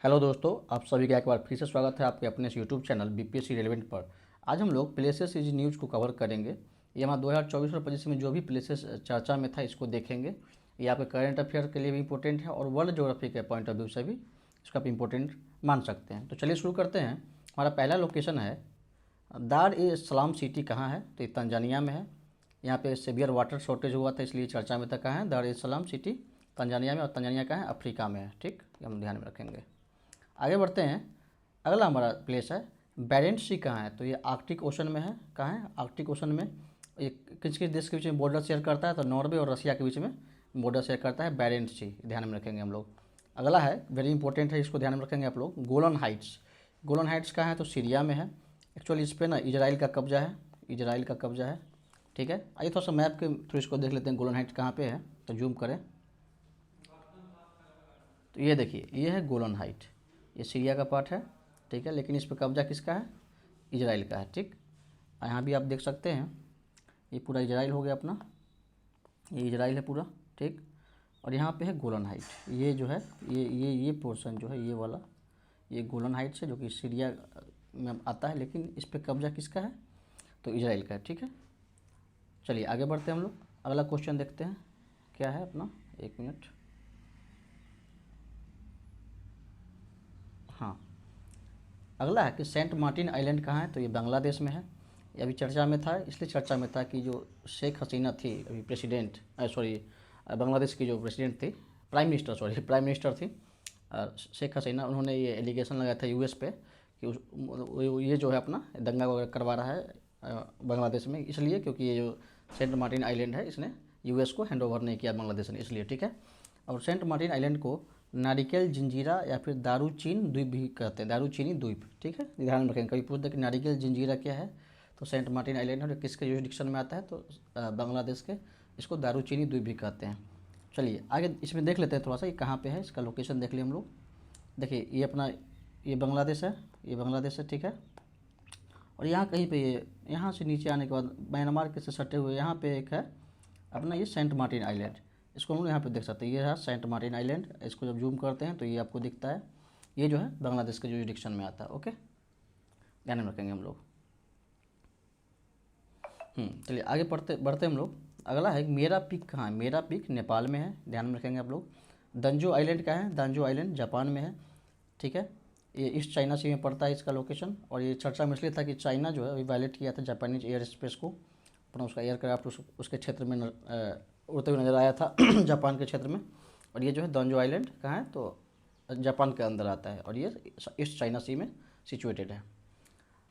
Hello दोस्तों, आप सभी का एक बार फिर से स्वागत है आपके अपने इस यूट्यूब चैनल बीपीएससी रेलेवेंट पर। आज हम लोग प्लेसेस इज न्यूज़ को कवर करेंगे। ये हमारा 2024 और 25 में जो भी प्लेसेस चर्चा में था इसको देखेंगे। ये आपके करंट अफेयर के लिए भी इंपॉर्टेंट है और वर्ल्ड ज्योग्राफी के पॉइंट ऑफ व्यू से भी इसको आप इंपॉर्टेंट मान सकते हैं। तो चलिए शुरू करते हैं। हमारा पहला लोकेशन है दार ए सलाम सिटी। कहाँ है? तो ये तंजानिया में है। यहाँ पे सेवियर वाटर शॉर्टेज हुआ था इसलिए चर्चा में था। कहाँ है? दार ए सलाम सिटी तंजानिया में, और तंजानिया कहाँ है? अफ्रीका में है। ठीक, ये हम ध्यान में रखेंगे। आगे बढ़ते हैं। अगला हमारा प्लेस है बैरेंट सी। कहाँ है? तो ये आर्कटिक ओशन में है। कहाँ है? आर्कटिक ओशन में। ये किस किस देश के बीच में बॉर्डर शेयर करता है? तो नॉर्वे और रशिया के बीच में बॉर्डर शेयर करता है बैरेंट सी। ध्यान में रखेंगे हम लोग। अगला है, वेरी इंपॉर्टेंट है, इसको ध्यान में रखेंगे आप लोग, गोलन हाइट्स। गोलन हाइट्स कहाँ है? तो सीरिया में है। एक्चुअली इस पर ना इजराइल का कब्जा है। इजराइल का कब्जा है। ठीक है, आइए थोड़ा सा मैप के थ्रू इसको देख लेते हैं गोलन हाइट्स कहाँ पे है। तो जूम करें तो ये देखिए, ये है गोलन हाइट। ये सीरिया का पार्ट है। ठीक है, लेकिन इस पर कब्जा किसका है? इजराइल का है। ठीक, यहाँ भी आप देख सकते हैं, ये पूरा इजराइल हो गया अपना। ये इजराइल है पूरा। ठीक, और यहाँ पे है गोलन हाइट। ये जो है ये पोर्शन जो है ये वाला, ये गोलन हाइट है जो कि सीरिया में आता है, लेकिन इस पर कब्जा किसका है? तो इजराइल का है। ठीक है, चलिए आगे बढ़ते हैं हम लोग। अगला क्वेश्चन देखते हैं क्या है अपना। एक मिनट। हाँ, अगला है कि सेंट मार्टिन आइलैंड कहाँ है? तो ये बांग्लादेश में है। ये अभी चर्चा में था, इसलिए चर्चा में था कि जो शेख हसीना थी अभी प्रेसिडेंट, सॉरी बांग्लादेश की जो प्रेसिडेंट थी, प्राइम मिनिस्टर थी शेख हसीना, उन्होंने ये एलिगेशन लगाया था यूएस पे कि ये जो है अपना दंगा वगैरह करवा रहा है बांग्लादेश में, इसलिए क्योंकि ये जो सेंट मार्टिन आइलैंड है इसने यूएस को हैंड ओवर नहीं किया बांग्लादेश ने, इसलिए। ठीक है, और सेंट मार्टिन आइलैंड को नारिकेल जंजीरा या फिर दारूचीन द्वीप भी कहते हैं, दारूचीनी द्वीप। ठीक है, ध्यान रखेंगे, कभी पूछते कि नारिकेल जंजीरा क्या है, तो सेंट मार्टिन आइलैंड है, किसके जुरिडिक्शन में आता है? तो बांग्लादेश के। इसको दारूचीनी द्वीप भी कहते हैं। चलिए आगे इसमें देख लेते हैं थोड़ा सा, ये कहाँ पे है, इसका लोकेशन देख लिया हम लोग। देखिए ये अपना, ये बांग्लादेश है, ये बांग्लादेश है। ठीक है, और यहाँ कहीं पे ये, यहाँ से नीचे आने के बाद म्यांमार के से सटे हुए यहाँ पे एक है अपना ये सेंट मार्टिन आइलैंड। इसको हम लोग यहाँ पे देख सकते हैं, ये है सेंट मार्टिन आइलैंड। इसको जब जूम करते हैं तो ये आपको दिखता है, ये जो है बांग्लादेश के जुरिडिक्शन में आता है। ओके, ध्यान में रखेंगे हम लोग। चलिए आगे बढ़ते बढ़ते हम लोग। अगला है मेरा पीक। कहाँ है? मेरा पीक नेपाल में है, ध्यान में रखेंगे आप लोग। दंजो आइलैंड का है, दंजो आइलैंड जापान में है। ठीक है, ये ईस्ट चाइना सी में पड़ता है इसका लोकेशन, और ये चर्चा में इसलिए था कि चाइना जो है अभी वायलेट किया था जापानीज एयर स्पेस को, अपना उसका एयरक्राफ्ट उसके क्षेत्र में उड़ते हुए नजर आया था जापान के क्षेत्र में। और ये जो है दंजो आइलैंड कहाँ है? तो जापान के अंदर आता है, और ये ईस्ट चाइना सी में सिचुएटेड है।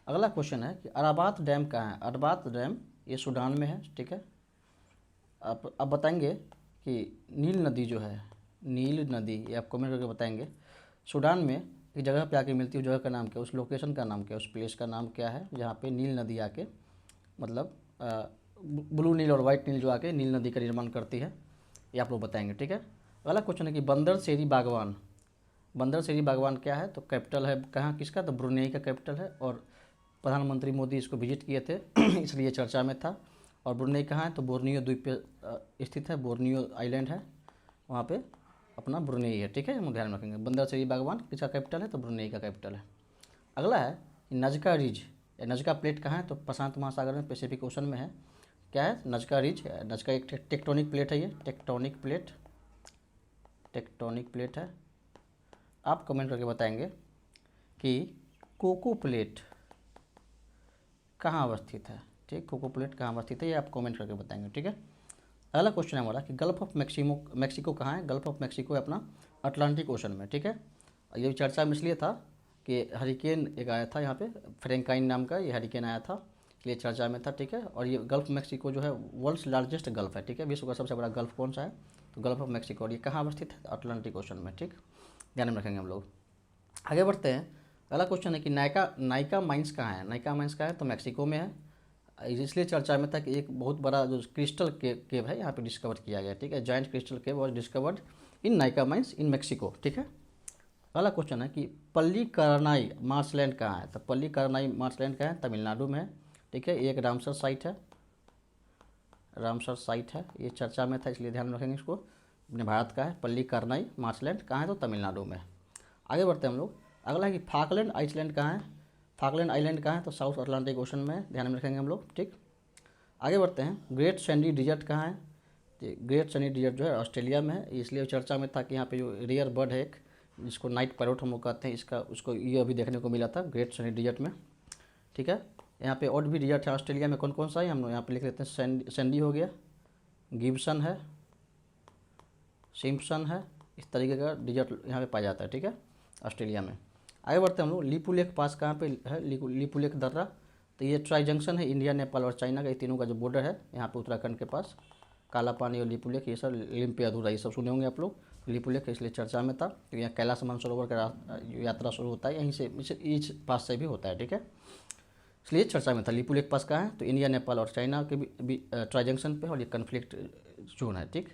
अगला क्वेश्चन है कि अराबात डैम कहाँ है? अरबात डैम ये सूडान में है। ठीक है, आप बताएंगे कि नील नदी जो है, नील नदी, ये आप कमेंट करके बताएंगे, सूडान में एक जगह पे आके मिलती है, उस जगह का नाम क्या है, उस लोकेशन का नाम क्या है, उस प्लेस का नाम क्या है जहाँ पे नील नदी आके, मतलब ब्लू नील और वाइट नील जो आके नील नदी का निर्माण करती है, ये आप लोग बताएंगे। ठीक है, अगला क्वेश्चन है कि बंदर शेरी बागवान। बंदर शेरी बागवान क्या है? तो कैपिटल है कहाँ किसका? तो ब्रुनेई का कैपिटल है, और प्रधानमंत्री मोदी इसको विजिट किए थे इसलिए चर्चा में था। और ब्रुनेई कहाँ है? तो बोर्नियो द्वीप पे स्थित है, बोर्नियो आइलैंड है वहाँ पे अपना ब्रुनेई है। ठीक है, हम ध्यान रखेंगे। बंदर शेरी बागवान किसका कैपिटल है? तो ब्रुनेई का कैपिटल है। अगला है नजका रिज या नजका प्लेट। कहाँ है? तो प्रशांत महासागर में, पैसिफिक ओशन में है। क्या है? Nazca ridge. नजका एक टेक्टोनिक प्लेट है, ये टेक्टोनिक प्लेट, टेक्टोनिक प्लेट है। आप कमेंट करके बताएंगे कि कोको प्लेट कहाँ अवस्थित है। ठीक, कोको प्लेट कहाँ अवस्थित है, ये आप कमेंट करके बताएंगे। ठीक है, अगला क्वेश्चन है हमारा कि गल्फ ऑफ मैक्सिको कहाँ है? गल्फ ऑफ मैक्सिको है अपना अटलांटिक ओशन में। ठीक है, और ये चर्चा में इसलिए था कि हरिकेन एक आया था यहाँ पे, फ्रैंकाइन नाम का ये हरिकेन आया था, इसलिए चर्चा में था। ठीक है, और ये गल्फ मैक्सिको जो है वर्ल्ड्स लार्जेस्ट गल्फ है। ठीक है, विश्व का सबसे बड़ा गल्फ कौन सा है? तो गल्फ ऑफ मैक्सिको, और ये कहाँ अवस्थित है? अटलांटिक ओशन में। ठीक, ध्यान में रखेंगे हम लोग। आगे बढ़ते हैं। अगला क्वेश्चन है कि नाइका माइंस कहाँ है? नाइका माइंस कहाँ है? तो मैक्सिको में है, इसलिए चर्चा में था कि एक बहुत बड़ा जो क्रिस्टल केव है यहाँ पे डिस्कवर किया गया। ठीक है, joint crystal cave was discovered in Nykaa mines in Mexico. ठीक है, अगला क्वेश्चन है कि पल्लीकरनाई मार्शलैंड कहाँ है? तो पल्लीकरनाई मार्शलैंड कहाँ है? तमिलनाडु में है। ठीक है, ये एक रामसर साइट है, रामसर साइट है, ये चर्चा में था इसलिए ध्यान रखेंगे इसको, अपने भारत का है। पल्लीकरनाई मार्शलैंड कहाँ है? तो तमिलनाडु में है। आगे बढ़ते हैं हम लोग। अगला है कि फाकलैंड आइसलैंड कहाँ है, फाकलैंड आइलैंड कहाँ है, तो साउथ अटलांटिक ओशन में है, ध्यान में रखेंगे हम लोग, ठीक। आगे बढ़ते हैं, ग्रेट सैंडी डिजर्ट कहाँ है, तो ग्रेट सैंडी डिजर्ट जो है ऑस्ट्रेलिया में है, इसलिए चर्चा में था कि यहाँ पे जो रेयर बर्ड है एक, जिसको नाइट पैरोट हम लोग कहते हैं, इसका उसको ये अभी देखने को मिला था ग्रेट सैंडी डिजर्ट में, ठीक है। यहाँ पे और भी डिजर्ट है ऑस्ट्रेलिया में, कौन कौन सा है हम लोग यहाँ पे लिख लेते हैं, सैंडी हो गया, गिब्सन है, सिम्पसन है, इस तरीके का डिजर्ट यहाँ पे पाया जाता है, ठीक है, ऑस्ट्रेलिया में। आगे बढ़ते हैं हम लोग, लिपू लेक पास कहाँ पे है, लिपू लेक दर्रा, तो ये ट्राई जंक्शन है इंडिया, नेपाल और चाइना का, ये तीनों का जो बॉर्डर है यहाँ पे उत्तराखंड के पास, काला पानी और लिपू लेक, ये सब लिम्पे अधूरा, ये सब सुने होंगे आप लोग। लिपू लेक इसलिए चर्चा में था क्योंकि यहाँ कैलाश मानसरोवर का यात्रा शुरू होता है, यहीं से इस पास से भी होता है, ठीक है, इसलिए चर्चा में था। लिपू लेक पास कहाँ है, तो इंडिया नेपाल और चाइना के भी ट्राई जंक्शन पे, और ये कन्फ्लिक्ट जोन है, ठीक।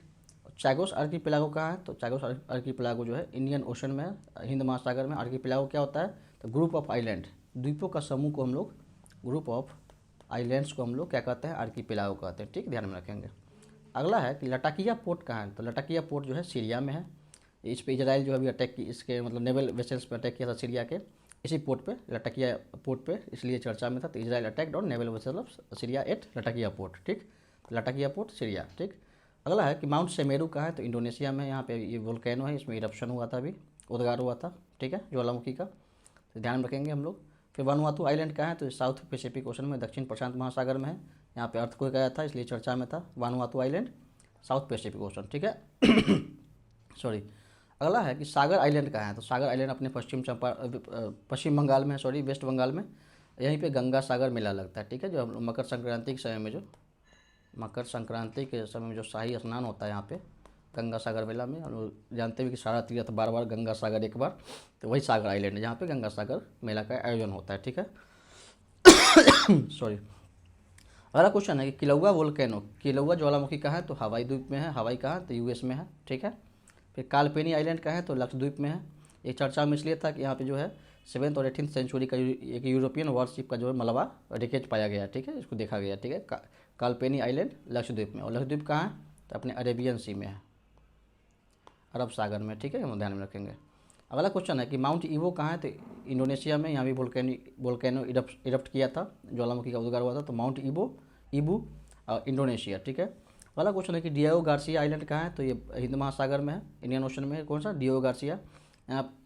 चैगोस आर्कीपेलागो कहाँ है, तो चैगोस आर्कीपेलागो जो है इंडियन ओशन में है, हिंद महासागर में। आर्कीपेलागो क्या होता है, तो ग्रुप ऑफ आइलैंड, द्वीपों का समूह को हम लोग, ग्रुप ऑफ आइलैंड्स को हम लोग क्या कहते हैं, आर्कीपेलागो कहते हैं, ठीक, ध्यान में रखेंगे। अगला है कि लटाकिया पोर्ट कहाँ है, तो लटाकिया पोर्ट जो है सीरिया में है, इस पे इजराइल जो अभी अटैक की, इसके मतलब नेवल वेसल्स पे अटैक किया था सीरिया के, इसी पोर्ट पे, लटाकिया पोर्ट पे, इसलिए चर्चा में था। तो Israel attacked on naval vessel of Syria at Latakia port, ठीक, लटाकिया पोर्ट सीरिया, ठीक। अगला है कि माउंट सेमेरू कहाँ है, तो इंडोनेशिया में, यहाँ पे ये वोल्केनो है, इसमें इरप्शन हुआ था अभी, उद्गार हुआ था, ठीक है, ज्वालामुखी का, तो ध्यान रखेंगे हम लोग। फिर वानुआतू आइलैंड कहाँ है, तो साउथ पैसिफिक ओशन में, दक्षिण प्रशांत महासागर में है, यहाँ पे अर्थक्वेक आया था इसलिए चर्चा में था, Vanuatu island, south Pacific ocean, ठीक है। सॉरी। अगला है कि सागर आइलैंड कहाँ है, तो सागर आइलैंड अपने पश्चिम बंगाल में है, सॉरी वेस्ट बंगाल में, यहीं पे गंगा सागर मेला लगता है, ठीक है, जो मकर संक्रांति के समय में, जो मकर संक्रांति के समय में जो शाही स्नान होता है यहाँ पे गंगा सागर मेला में, हम लोग जानते हैं कि सारा तीर्थ बार बार गंगा सागर एक बार, तो वही सागर आइलैंड है जहाँ पे गंगा सागर मेला का आयोजन होता है, ठीक है। सॉरी। अगला क्वेश्चन है कि किलौआ वोल्केनो, किलौआ ज्वालामुखी कहाँ है, तो हवाई द्वीप में है, हवाई कहाँ, तो यूएस में है, ठीक है। फिर कालपेनी आइलैंड कहाँ है, तो लक्षद्वीप में है, ये चर्चा में इसलिए था कि यहाँ पे जो है 7th और 18th सेंचुरी का एक यूरोपियन वॉरशिप का जो है मलबा रिकेट पाया गया, ठीक है, इसको देखा गया, ठीक है, कालपेनी आइलैंड लक्षद्वीप में, और लक्षद्वीप कहाँ है, तो अपने अरेबियन सी में है, अरब सागर में, ठीक है, हम ध्यान में रखेंगे। अगला क्वेश्चन है कि माउंट ईवो कहाँ है, तो इंडोनेशिया में, यहाँ भी वोल्केनो इरप्ट किया था, ज्वालामुखी का उद्गार हुआ था, तो माउंट ईबू इंडोनेशिया, ठीक है। अगला क्वेश्चन है कि डियागो गार्सिया आइलैंड कहाँ है, तो ये हिंद महासागर में है, इंडियन ओशन में है, कौन सा, डियागो गार्सिया,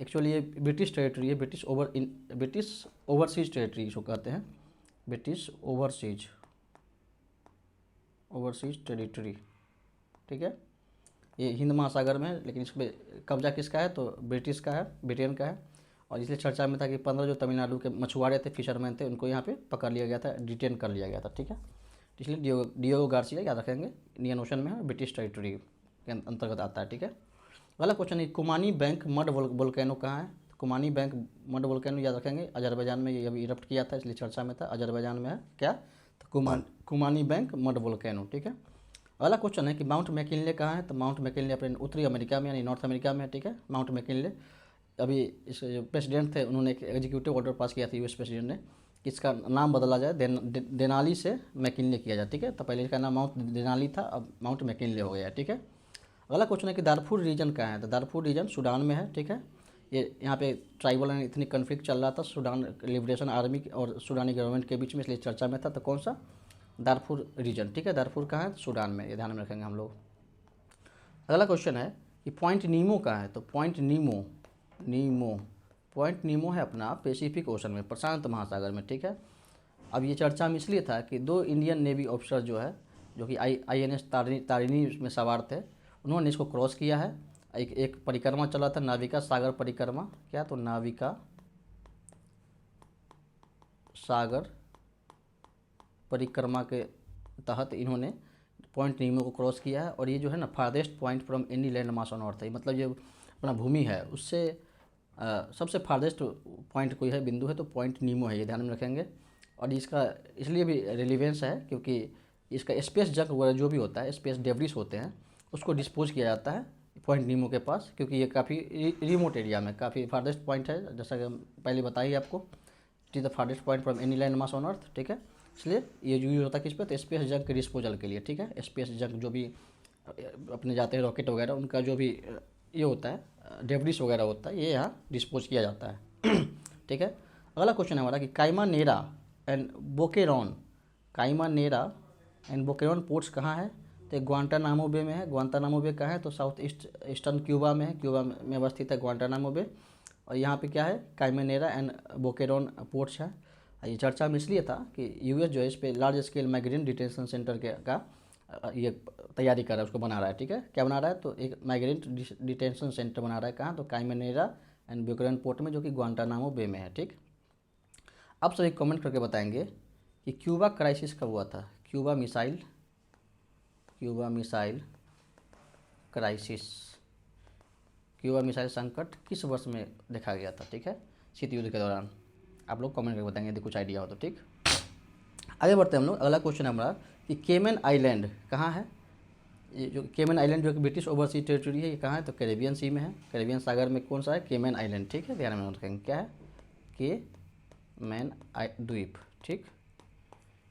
एक्चुअली ये ब्रिटिश टेरिटरी है, ब्रिटिश ओवरसीज टेरिटरी इसको कहते हैं, ब्रिटिश ओवरसीज टेरिटरी, ठीक है, ये हिंद महासागर में है, लेकिन इस पर कब्जा किसका है, तो ब्रिटिश का है, ब्रिटेन का है, और इसलिए चर्चा में था कि 15 जो तमिलनाडु के मछुआरे थे, फिशरमैन थे, उनको यहाँ पे पकड़ लिया गया था, डिटेन कर लिया गया था, ठीक है, इसलिए डियागो गार्सिया याद रखेंगे, इंडियन ओशन में है, ब्रिटिश टेरिटरी के अंतर्गत आता है, ठीक है। अगला क्वेश्चन है कुमानी बैंक मड वोल्केनो कहाँ है, कुमानी बैंक मड वोल्केनो याद रखेंगे, अजरबैजान में ये अभी इरप्ट किया था इसलिए चर्चा में था, अजरबैजान में है क्या, तो कुमानी बैंक मड वोल्केनो, ठीक है। अगला क्वेश्चन है कि माउंट मैकिनले कहाँ है, तो माउंट मैकिनले अपने उत्तरी अमेरिका में यानी नॉर्थ अमेरिका में है, ठीक है, माउंट मैकिनले। अभी इस जो प्रेसिडेंट थे उन्होंने एक एग्जीक्यूटिव ऑर्डर पास किया था यूएस प्रेसिडेंट ने कि इसका नाम बदला जाए, देनाली से मैकिनले किया जाए, ठीक है, तो पहले इसका नाम माउंट देनाली था, अब माउंट मैकिनले हो गया, ठीक है। अगला क्वेश्चन है कि दारफुर रीजन कहाँ है, तो दारफुर रीजन सूडान में है, ठीक है, ये यहाँ पे ट्राइबल एंड इतनी कन्फ्लिक्ट चल रहा था सूडान लिबरेशन आर्मी और सूडानी गवर्नमेंट के बीच में, इसलिए चर्चा में था, तो कौन सा, दारफुर रीजन, ठीक है, दारफुर कहाँ है, सूडान में, ये ध्यान में रखेंगे हम लोग। अगला क्वेश्चन है कि पॉइंट नीमो कहाँ है, तो पॉइंट नीमो है अपना पैसिफिक ओशन में, प्रशांत महासागर में, ठीक है। अब ये चर्चा में इसलिए था कि 2 इंडियन नेवी ऑफिसर जो है, जो कि INS तारिणी में सवार थे, उन्होंने इसको क्रॉस किया है, एक परिक्रमा चला था, नाविका सागर परिक्रमा, क्या, तो नाविका सागर परिक्रमा के तहत इन्होंने पॉइंट नीमो को क्रॉस किया है, और ये जो है ना farthest point from any land mass on earth है, मतलब ये अपना भूमि है उससे सबसे फारदेस्ट पॉइंट कोई है, बिंदु है, तो पॉइंट नीमो है, ये ध्यान में रखेंगे। और इसका इसलिए भी रिलीवेंस है क्योंकि इसका स्पेस जंक वगैरह जो भी होता है, स्पेस डेब्रिस होते हैं, उसको डिस्पोज किया जाता है पॉइंट नीमो के पास, क्योंकि ये काफ़ी रिमोट एरिया में काफ़ी फारदेस्ट पॉइंट है, जैसा कि पहले बताइए आपको, it is the farthest point from any land mass on earth, ठीक है, इसलिए ये यूज होता है किस पे, तो स्पेस जंक के डिस्पोजल के लिए, ठीक है, स्पेस जंक जो भी अपने जाते हैं रॉकेट वगैरह, उनका जो भी ये होता है डेब्रिस वगैरह होता है, ये यहाँ डिस्पोज किया जाता है। ठीक है। अगला क्वेश्चन है हमारा कि काइमानेरा एंड बोकेरॉन, काइमानेरा एंड बोकेरॉन पोर्ट्स कहाँ है? तो ग्वांटानामो बे में है। ग्वांटानामो बे कहाँ है? तो साउथ ईस्टर्न क्यूबा में है, क्यूबा में अवस्थित है ग्वांटानामो बे। और यहाँ पे क्या है? काइमानेरा एंड बोकेरॉन पोर्ट्स है। ये चर्चा में इसलिए था कि यूएस जो है इस पे large scale migrant detention centre का ये तैयारी कर रहा है, उसको बना रहा है। ठीक है, क्या बना रहा है? तो एक माइग्रेंट डिटेंशन सेंटर बना रहा है। कहाँ? तो काइमानेरा एंड बोकेरॉन पोर्ट में, जो कि ग्वांटानामो बे में है। ठीक, आप सभी कमेंट करके बताएंगे कि क्यूबा क्राइसिस कब हुआ था? Cuba missile crisis, Cuba missile संकट किस वर्ष में देखा गया था? ठीक है, शीत युद्ध के दौरान। आप लोग कमेंट करके बताएंगे यदि कुछ आइडिया हो तो। ठीक, आगे बढ़ते हैं हम लोग। अगला क्वेश्चन है हमारा कि केमन आइलैंड कहाँ है? ये जो केमन आइलैंड जो कि ब्रिटिश ओवरसी टेरिटरी है, ये कहाँ है? तो कैरेबियन सी में है। कैरेबियन सागर में कौन सा है? केमन आइलैंड। ठीक है, ध्यान में रखेंगे क्या है? केमन द्वीप। ठीक,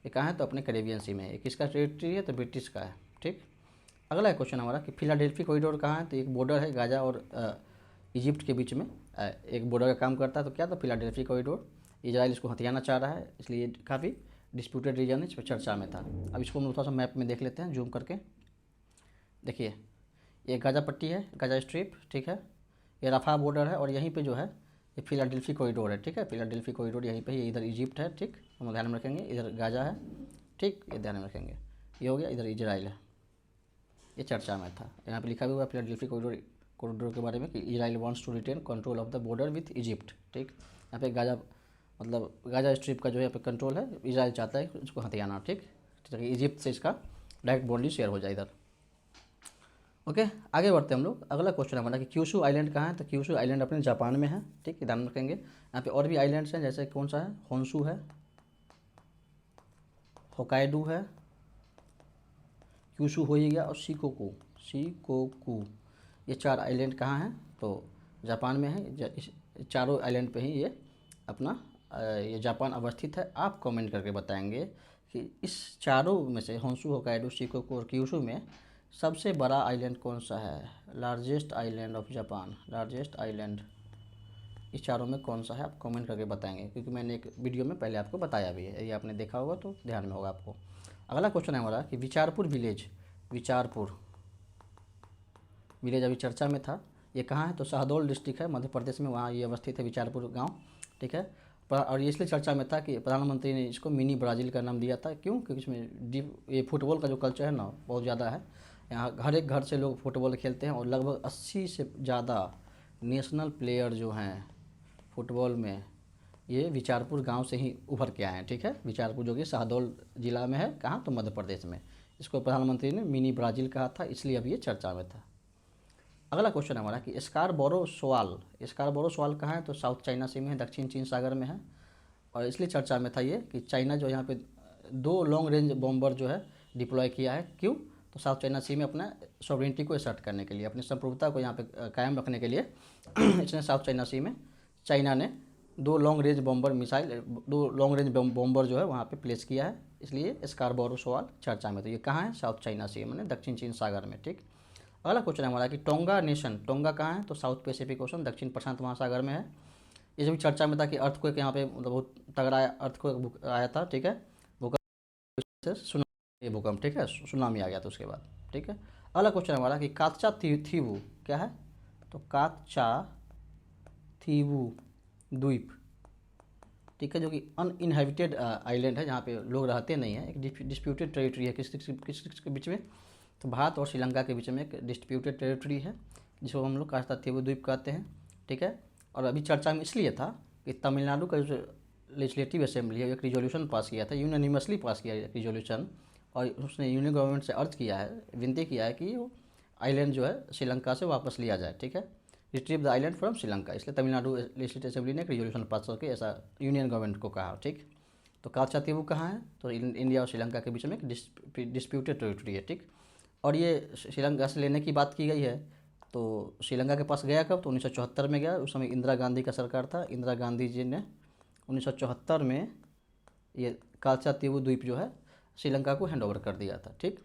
ये कहाँ है? तो अपने कैरेबियन सी में है। ये किसका टेरिटरी है? तो ब्रिटिश का है। ठीक, अगला क्वेश्चन हमारा कि फिलाडेल्फी कॉरिडोर कहाँ है? तो एक बॉर्डर है गाजा और इजिप्ट के बीच में, एक बॉर्डर का काम करता है। तो क्या? तो फिलाडेल्फी कॉरिडोर। इजराइल इसको हथियाना चाह रहा है, इसलिए काफ़ी डिस्प्यूटेड रीजन है, इस पर चर्चा में था। अब इसको हम थोड़ा सा मैप में देख लेते हैं जूम करके। देखिए, ये गाजा पट्टी है, गाजा स्ट्रिप। ठीक है, ये रफा बॉर्डर है, और यहीं पे जो है ये फिलाडेल्फी कॉरिडोर है। ठीक है, फिलाडेल्फी कॉरिडोर यहीं पे, ये इधर इजिप्ट है। ठीक, हम ध्यान में रखेंगे। इधर गाजा है। ठीक, ये ध्यान में रखेंगे। ये हो गया, इधर इजराइल है। ये चर्चा में था। यहाँ पे लिखा भी हुआ है फिलाडेल्फी कॉरिडोर के बारे में कि Israel wants to retain control of the border with Egypt. ठीक, यहाँ पे गाजा, मतलब गाजा स्ट्रिप का जो है यहाँ पे कंट्रोल है, इजराइल चाहता है उसको हथियाना। ठीक, ताकि इजिप्ट से इसका डायरेक्ट बाउंड्री शेयर हो जाए इधर। ओके, आगे बढ़ते हैं हम लोग। अगला क्वेश्चन हमारा कि क्यूशू आइलैंड कहाँ है? तो क्यूशू आइलैंड अपने जापान में है। ठीक, ध्यान रखेंगे। यहाँ पे और भी आइलैंड्स हैं, जैसे कौन सा है? होन्शू है, होकाइडो है, क्यूशू हो ही गया, और शिकोकू। ये 4 आइलैंड कहाँ हैं? तो जापान में है। इस चारों आइलैंड पे ही ये अपना ये जापान अवस्थित है। आप कमेंट करके बताएंगे कि इस चारों में से होन्शु, होकाइडो, शिकोकू और क्यूशू में सबसे बड़ा आइलैंड कौन सा है? Largest island of Japan, largest island इस चारों में कौन सा है? आप कमेंट करके बताएंगे, क्योंकि मैंने एक वीडियो में पहले आपको बताया भी है। ये आपने देखा होगा तो ध्यान में होगा आपको। अगला क्वेश्चन है हमारा कि विचारपुर विलेज, विचारपुर विलेज अभी चर्चा में था। ये कहाँ है? तो शहडोल डिस्ट्रिक्ट है, मध्य प्रदेश में, वहाँ ये अवस्थित है विचारपुर गांव। ठीक है, और ये इसलिए चर्चा में था कि प्रधानमंत्री ने इसको मिनी ब्राज़ील का नाम दिया था। क्यों? क्योंकि इसमें ये फुटबॉल का जो कल्चर है ना, बहुत ज़्यादा है। यहाँ हर एक घर से लोग फुटबॉल खेलते हैं, और लगभग 80 से ज़्यादा नेशनल प्लेयर जो हैं फुटबॉल में, ये विचारपुर गांव से ही उभर के आए हैं। ठीक है, विचारपुर जो कि शहडोल जिला में है। कहाँ? तो मध्य प्रदेश में। इसको प्रधानमंत्री ने मिनी ब्राज़ील कहा था, इसलिए अब ये चर्चा में था। अगला क्वेश्चन हमारा कि स्कारबोरो सोआल, स्कारबोरो सोआल कहाँ है? तो साउथ चाइना सी में है, दक्षिण चीन सागर में है। और इसलिए चर्चा में था ये कि चाइना जो यहाँ पे 2 लॉन्ग रेंज बॉम्बर जो है डिप्लॉय किया है। क्यों? तो साउथ चाइना सी में अपना सॉवरेनिटी को असर्ट करने के लिए, अपनी संप्रभुता को यहाँ पे कायम रखने के लिए इसने साउथ चाइना सी में चाइना ने 2 long range bomber missile, 2 long range bomber जो है वहाँ पे प्लेस किया है। इसलिए स्कारबोरो सोआल चर्चा में। तो ये कहाँ है? साउथ चाइना सी, मैंने दक्षिण चीन सागर में। ठीक, अगला क्वेश्चन है हमारा कि टोंगा नेशन, टोंगा कहाँ है? तो साउथ पैसिफिक ओशन, दक्षिण प्रशांत महासागर में है। ये भी चर्चा में था कि अर्थक्वेक यहाँ पे मतलब बहुत तगड़ा अर्थक्वेक आया था। ठीक है, भूकंप से सुनामी, भूकंप। ठीक है, सुनामी आ गया था उसके बाद। ठीक है, अगला क्वेश्चन हमारा कि कात्चा थीवू क्या है? तो कात्चा थीवू द्वीप। ठीक है, जो कि अनइनहेबिटेड आइलैंड है, जहाँ पे लोग रहते नहीं हैं। एक डिस्प्यूटेड टेरिटरी है किस के बीच में? तो भारत और श्रीलंका के बीच में एक डिस्प्यूटेड टेरिटरी है, जिसको हम लोग कात्चा थीवू द्वीप कहते हैं। ठीक है, और अभी चर्चा में इसलिए था कि तमिलनाडु का जो लेजिस्लेटिव असेंबली है, एक रिजोल्यूशन पास किया था, यूनानिमसली पास किया रिजोल्यूशन, और उसने यूनियन गवर्नमेंट से अर्ज किया है, विनती किया है कि वो आइलैंड जो है श्रीलंका से वापस लिया जाए। ठीक है, retrieve the island from Sri Lanka. इसलिए तमिलनाडु लेजिस्लेटिव असेंबली ने एक रिजोल्यूशन पास करके ऐसा यूनियन गवर्नमेंट को कहा। ठीक, तो कात्चा थीवू कहाँ है? तो इंडिया और श्रीलंका के बीच में एक डिस्प्यूटेड टेरिटरी है। ठीक, और ये श्रीलंका से लेने की बात की गई है। तो श्रीलंका के पास गया कब? तो 1974 में गया। उस समय इंदिरा गांधी का सरकार था। इंदिरा गांधी जी ने 1974 में ये कात्चा थीवू द्वीप जो है श्रीलंका को हैंड ओवर कर दिया था। ठीक,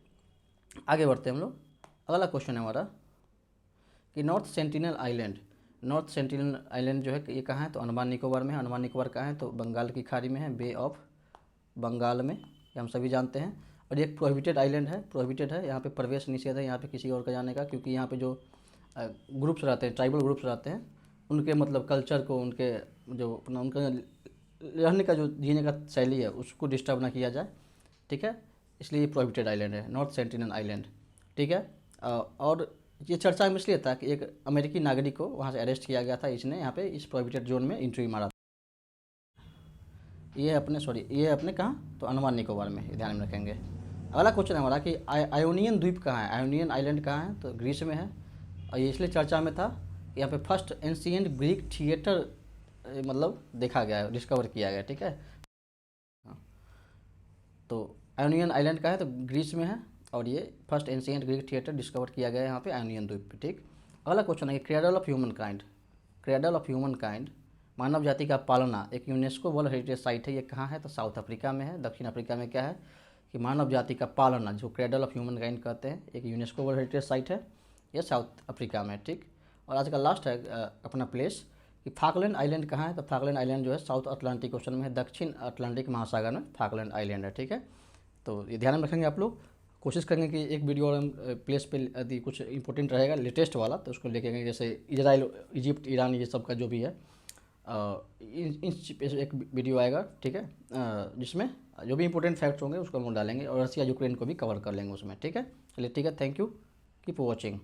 आगे बढ़ते हैं हम लोग। अगला क्वेश्चन है हमारा कि नॉर्थ सेंटिनल आइलैंड जो है ये कहाँ है, तो अंडमान निकोबार में है। अंडमान निकोबार कहाँ है, तो बंगाल की खाड़ी में है, बे ऑफ बंगाल में, ये हम सभी जानते हैं। और ये एक प्रोहिबिटेड आइलैंड है, प्रोहिबिटेड है, यहाँ पे प्रवेश निषेध है यहाँ पे किसी और का जाने का, क्योंकि यहाँ पे जो ग्रुप्स रहते हैं, ट्राइबल ग्रुप्स रहते हैं, उनके मतलब कल्चर को, उनके जो अपना उनका रहने का जो जीने का शैली है उसको डिस्टर्ब ना किया जाए, ठीक है। इसलिए ये प्रोहिबिटेड आइलैंड है, नॉर्थ सेंटिनल आइलैंड, ठीक है। और ये चर्चा में इसलिए था कि एक अमेरिकी नागरिक को वहाँ से अरेस्ट किया गया था, इसने यहाँ पे इस प्रोहिबिटेड जोन में एंट्री मारा। ये है अपने कहाँ, तो अंडमान निकोबार में, ध्यान में रखेंगे। अगला क्वेश्चन है हमारा कि आयोनियन द्वीप कहाँ है, आयोनियन आइलैंड कहाँ है, तो ग्रीस में है। और ये इसलिए चर्चा में था, यहाँ पे फर्स्ट एंशिएंट ग्रीक थिएटर मतलब देखा गया है, डिस्कवर किया गया, ठीक है। हाँ, तो आयोनियन आइलैंड का है, तो ग्रीस में है। और ये first ancient Greek theatre discover किया गया है यहाँ पे आयोनियन द्वीप पे, ठीक। अगला क्वेश्चन है cradle of human kind, cradle of human kind, मानव जाति का पालना, एक यूनेस्को वर्ल्ड हेरिटेज साइट है, ये कहाँ है, तो साउथ अफ्रीका में है। दक्षिण अफ्रीका में क्या है कि मानव जाति का पालना, जो क्रेडल ऑफ ह्यूमन काइंड कहते हैं, एक यूनेस्को वर्ल्ड हेरिटेज साइट है, ये साउथ अफ्रीका में, ठीक। और आज का लास्ट है अपना प्लेस कि फाकलैंड आइलैंड कहाँ है, तो फाकलैंड आइलैंड जो है साउथ अटलांटिक ओशन में है, दक्षिण अटलांटिक महासागर में फाकलैंड आइलैंड है, ठीक है। तो ये ध्यान में रखेंगे आप लोग। कोशिश करेंगे कि एक वीडियो और हम प्लेस पे यदि कुछ इंपॉर्टेंट रहेगा लेटेस्ट वाला तो उसको लेके आएंगे, जैसे इजराइल, इजिप्ट, ईरान, ये सब का जो भी है एक वीडियो आएगा, ठीक है, जिसमें जो भी इंपॉर्टेंट फैक्ट्स होंगे उसको हम डालेंगे, और रसिया यूक्रेन को भी कवर कर लेंगे उसमें, ठीक है। चलिए ठीक है, थैंक यू, कीप वॉचिंग।